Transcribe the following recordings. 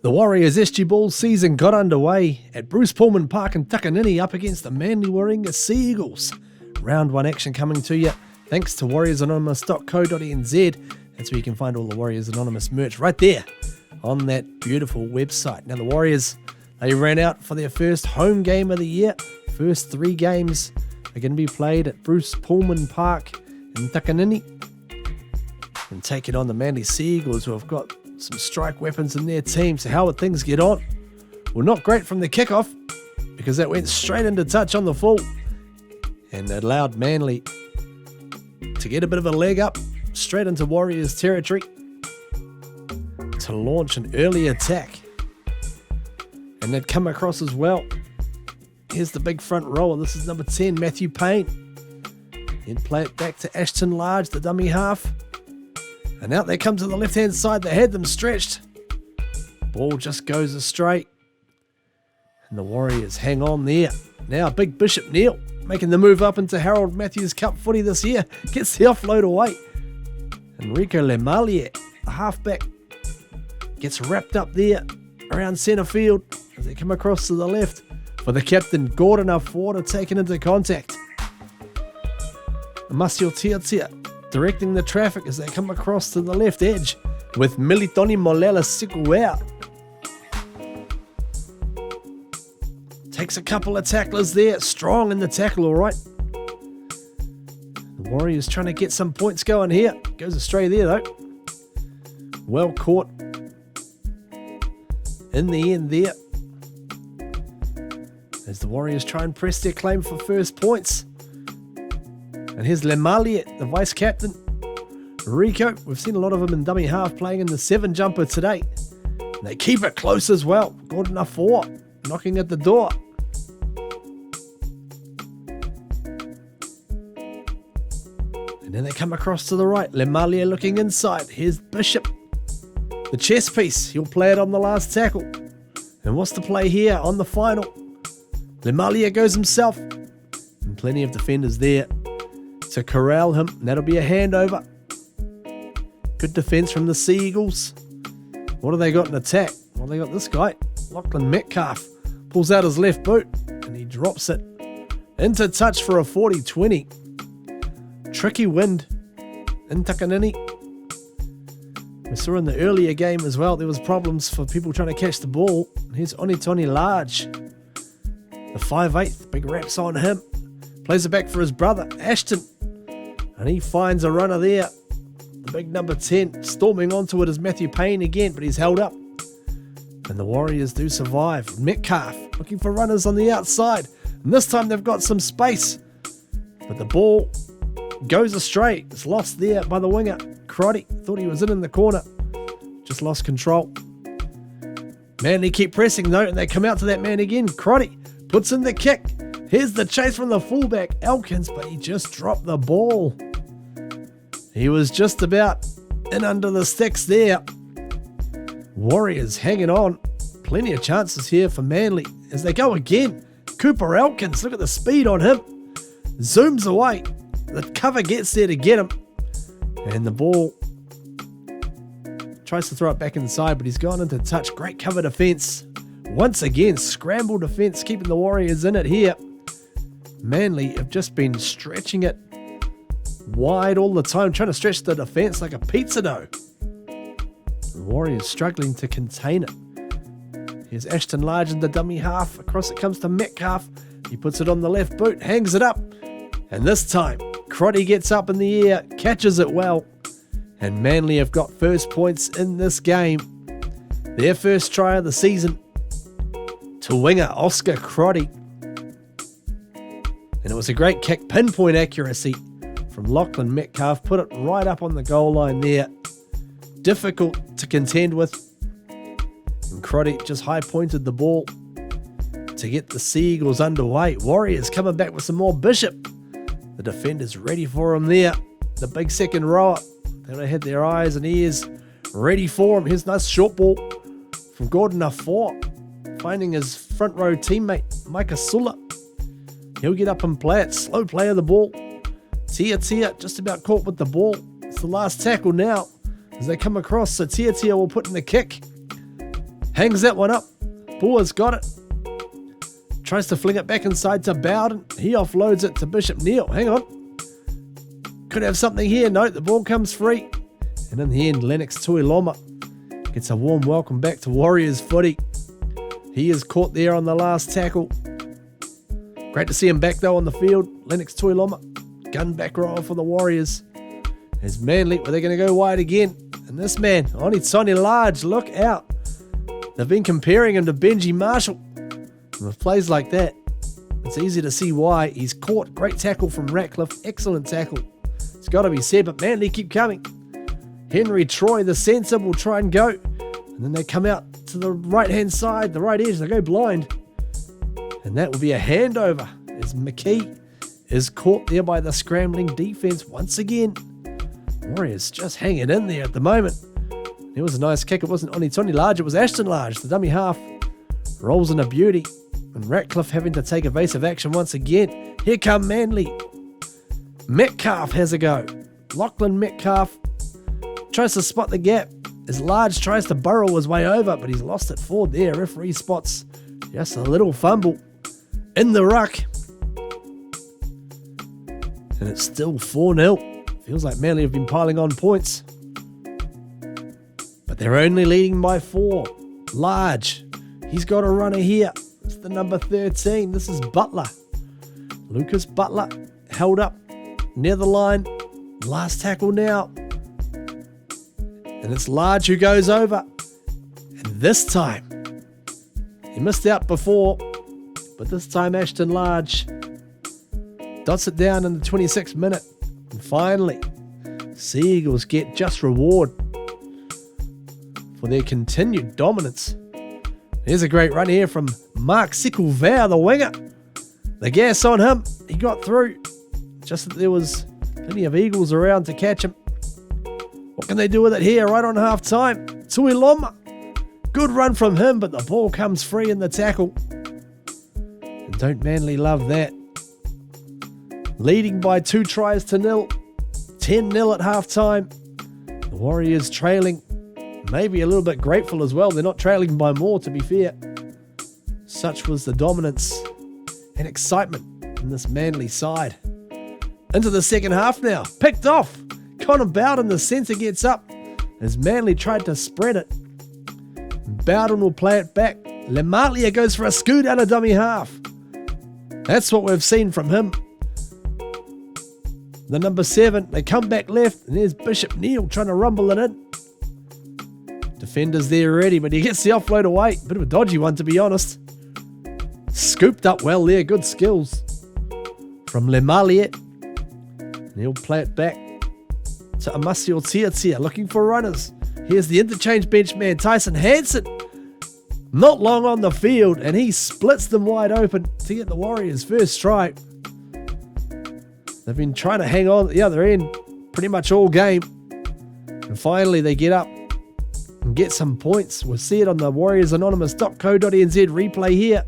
The Warriors SG Ball season got underway at Bruce Pullman Park in Takanini up against the Manly Warringah Sea Eagles. Round 1 action coming to you thanks to warriorsanonymous.co.nz. That's where you can find all the Warriors Anonymous merch right there on that beautiful website. Now the Warriors, they ran out for their first home game of the year. First 3 games are going to be played at Bruce Pullman Park in Takanini. And take it on the Manly Sea Eagles, who have got some strike weapons in their team. So how would things get on? Well, not great from the kickoff, because that went straight into touch on the full and allowed Manly to get a bit of a leg up straight into Warriors territory to launch an early attack. And they'd come across as well. Here's the big front rower. This is number 10, Matthew Payne. He'd play it back to Ashton Large, the dummy half. And out they come to the left-hand side. They had them stretched. Ball just goes astray. And the Warriors hang on there. Now Big Bishop Neal making the move up into Harold Matthews Cup footy this year. Gets the offload away. Enrico Lemalier, the halfback, gets wrapped up there around centre field as they come across to the left for the captain Gordon Afuara taken into contact. Masio Tiatia directing the traffic as they come across to the left edge with Militoni Molela Sikuea. Takes a couple of tacklers there, strong in the tackle, all right. The Warriors trying to get some points going here. Goes astray there though. Well caught in the end there, as the Warriors try and press their claim for first points. And here's Lemalier, the vice-captain. Rico, we've seen a lot of them in dummy half playing in the 7 jumper today. And they keep it close as well. Good enough for knocking at the door. And then they come across to the right. Lemalier looking inside. Here's Bishop. The chess piece. He'll play it on the last tackle. And what's the play here on the final? Lemalier goes himself. And plenty of defenders there to corral him. And that'll be a handover. Good defence from the Sea Eagles. What have they got in attack? Well, they got this guy, Lachlan Metcalf. Pulls out his left boot and he drops it into touch for a 40-20. Tricky wind in Takanini. We saw in the earlier game as well, there was problems for people trying to catch the ball. Here's Onitoni Large. The 5'8", big raps on him. Plays it back for his brother, Ashton. And he finds a runner there. The big number 10 storming onto it is Matthew Payne again, but he's held up. And the Warriors do survive. Metcalf looking for runners on the outside. And this time they've got some space. But the ball goes astray. It's lost there by the winger. Crotty thought he was in the corner. Just lost control. Manly keep pressing though, and they come out to that man again. Crotty puts in the kick. Here's the chase from the fullback, Elkins, but he just dropped the ball. He was just about in under the sticks there. Warriors hanging on. Plenty of chances here for Manly as they go again. Cooper Elkins, look at the speed on him. Zooms away. The cover gets there to get him. And the ball tries to throw it back inside, but he's gone into touch. Great cover defence. Once again, scramble defence, keeping the Warriors in it here. Manly have just been stretching it wide all the time, trying to stretch the defence like a pizza dough. The Warriors struggling to contain it. Here's Ashton Large in the dummy half. Across it comes to Metcalf. He puts it on the left boot, hangs it up. And this time, Crotty gets up in the air, catches it well. And Manly have got first points in this game. Their first try of the season to winger Oscar Crotty. And it was a great kick, pinpoint accuracy from Lachlan Metcalf. Put it right up on the goal line there. Difficult to contend with. And Crotty just high-pointed the ball to get the Sea Eagles underway. Warriors coming back with some more. Bishop. The defenders ready for him there. The big second rower. They had their eyes and ears ready for him. Here's a nice short ball from Gordon Afuara, finding his front row teammate, Micah Sulla. He'll get up and play it. Slow play of the ball. Tia just about caught with the ball. It's the last tackle now as they come across. So Tia will put in the kick. Hangs that one up. Boer's got it. Tries to fling it back inside to Bowden. He offloads it to Bishop Neal. Hang on. Could have something here. No, the ball comes free. And in the end, Lennox Tuiloma gets a warm welcome back to Warriors footy. He is caught there on the last tackle. Great to see him back though on the field. Lennox Tuiloma, gun back row for the Warriors. As Manly, well, they're going to go wide again. And this man, Onitsoni Large, look out. They've been comparing him to Benji Marshall. And with plays like that, it's easy to see why. He's caught. Great tackle from Ratcliffe. Excellent tackle. It's got to be said, but Manly keep coming. Henry Troy, the centre, will try and go. And then they come out to the right-hand side, the right edge. They go blind. And that will be a handover as McKee is caught there by the scrambling defence once again. Warriors just hanging in there at the moment. It was a nice kick. It wasn't Onitsoni Large, it was Ashton Large. The dummy half rolls in a beauty. And Ratcliffe having to take evasive action once again. Here come Manly. Metcalf has a go. Lachlan Metcalf tries to spot the gap as Large tries to burrow his way over, but he's lost it forward there. Referee spots just a little fumble in the ruck. And it's still 4-0. Feels like Manly have been piling on points. But they're only leading by 4. Large. He's got a runner here. It's the number 13. This is Butler. Lucas Butler held up near the line. Last tackle now. And it's Large who goes over. And this time, he missed out before, but this time Ashton Large dots it down in the 26th minute. And finally, Sea Eagles get just reward for their continued dominance. Here's a great run here from Mark Sikulvea, the winger. The gas on him. He got through. Just that there was plenty of Eagles around to catch him. What can they do with it here right on half time? Tuiloma. Good run from him, but the ball comes free in the tackle. And don't Manly love that? Leading by 2-0. 10-0 at half time. The Warriors trailing. Maybe a little bit grateful as well. They're not trailing by more, to be fair. Such was the dominance and excitement in this Manly side. Into the second half now. Picked off. Connor Bowden, the centre, gets up as Manly tried to spread it. Bowden will play it back. Lemalia goes for a scoot out of dummy half. That's what we've seen from him. The number 7, they come back left, and there's Bishop Neal trying to rumble it in. Defender's there already, but he gets the offload away. Bit of a dodgy one, to be honest. Scooped up well there, good skills from Lemalia. And he'll play it back to Amasio Tiatia, looking for runners. Here's the interchange bench man, Tyson Hansen. Not long on the field, and he splits them wide open to get the Warriors' first strike. They've been trying to hang on at the other end pretty much all game. And finally they get up and get some points. We'll see it on the warriorsanonymous.co.nz replay here.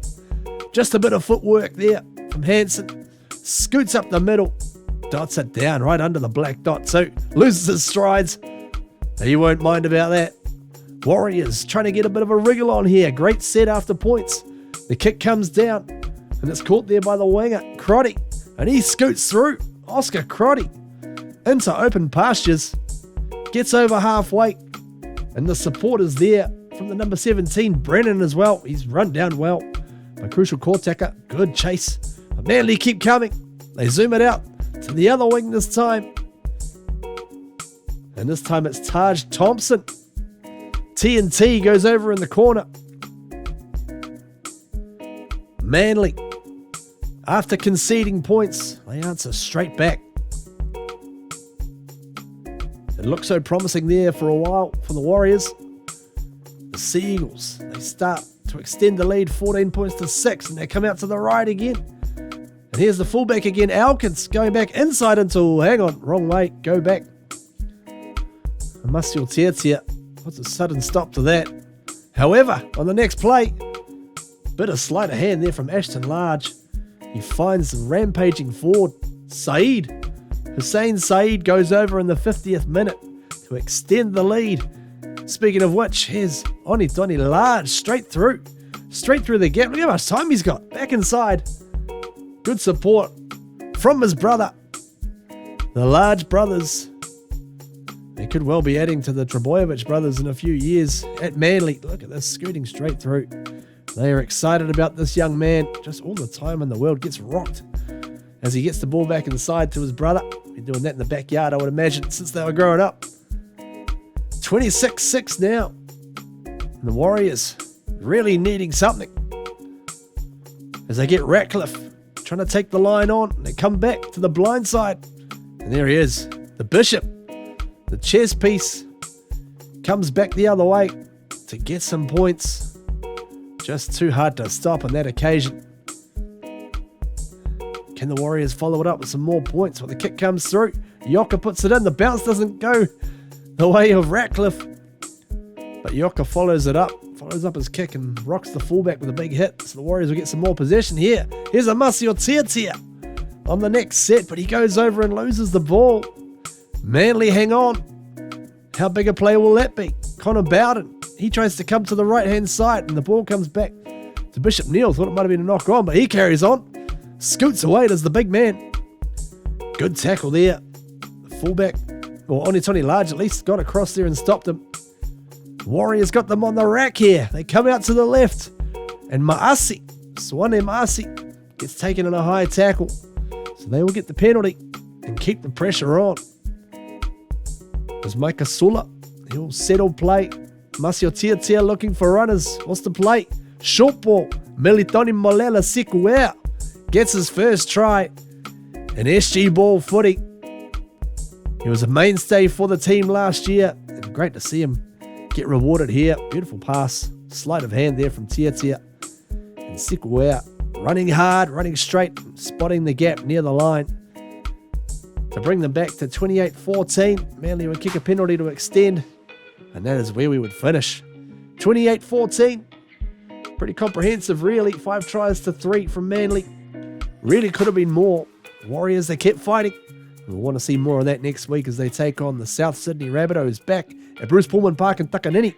Just a bit of footwork there from Hansen. Scoots up the middle. Dots it down right under the black dot. So loses his strides. He won't mind about that. Warriors trying to get a bit of a wriggle on here. Great set after points. The kick comes down. And it's caught there by the winger, Crotty. And he scoots through. Oscar Crotty into open pastures. Gets over halfway. And the support is there from the number 17, Brennan, as well. He's run down well by Crucial Kortaka. Good chase. But Manly keep coming. They zoom it out to the other wing this time. And this time it's Taj Thompson. TNT goes over in the corner. Manly, after conceding points, they answer straight back. It looked so promising there for a while for the Warriors. The Sea Eagles, they start to extend the lead 14 points to 6, and they come out to the right again. And here's the fullback again, Alkins, going back inside into, hang on, wrong way, go back. Amasio Tiatia puts a sudden stop to that. However, on the next play, bit of sleight of hand there from Ashton Large. He finds the rampaging forward, Saeed. Hussein Saeed goes over in the 50th minute to extend the lead. Speaking of which, here's Onitoni large, straight through the gap. Look how much time he's got. Back inside. Good support from his brother. The large brothers. They could well be adding to the Trebojevic brothers in a few years at Manly. Look at this, scooting straight through. They are excited about this young man. Just all the time in the world. Gets rocked as he gets the ball back inside to his brother. Been doing that in the backyard, I would imagine, since they were growing up. 26-6 now. And the Warriors really needing something as they get Ratcliffe trying to take the line on. They come back to the blind side. And there he is, the Bishop. The chess piece comes back the other way to get some points. Just too hard to stop on that occasion. Can the Warriors follow it up with some more points? Well, the kick comes through. Yoka puts it in. The bounce doesn't go the way of Ratcliffe. But Yoka follows up his kick and rocks the fullback with a big hit. So the Warriors will get some more possession here. Here's a Masio Tiatia on the next set, but he goes over and loses the ball. Manly hang on. How big a play will that be? Connor Bowden, he tries to come to the right-hand side, and the ball comes back to Bishop Neal. Thought it might have been a knock on, but he carries on. Scoots away, does the big man. Good tackle there. The fullback, or Onitoni Large at least, got across there and stopped him. Warriors got them on the rack here. They come out to the left, and Maasi, Swane Maasi, gets taken in a high tackle. So they will get the penalty and keep the pressure on. There's Micah Sula. He'll settle play. Masio Tiatia looking for runners. What's the play? Short ball. Melitoni Molela Sikuea gets his first try. An SG ball footy. He was a mainstay for the team last year. And great to see him get rewarded here. Beautiful pass. Sleight of hand there from Tiatia. And Sikuea running hard, running straight, spotting the gap near the line to bring them back to 28-14. Manly would kick a penalty to extend, and that is where we would finish. 28-14. Pretty comprehensive, really. 5 tries to 3 from Manly. Really could have been more. Warriors, they kept fighting. We'll want to see more of that next week as they take on the South Sydney Rabbitohs back at Bruce Pullman Park in Takanini.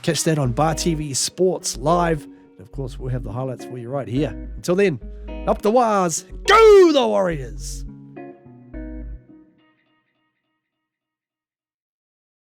Catch that on Bar TV Sports Live. And of course, we'll have the highlights for you right here. Until then, up the Wars. Go the Warriors!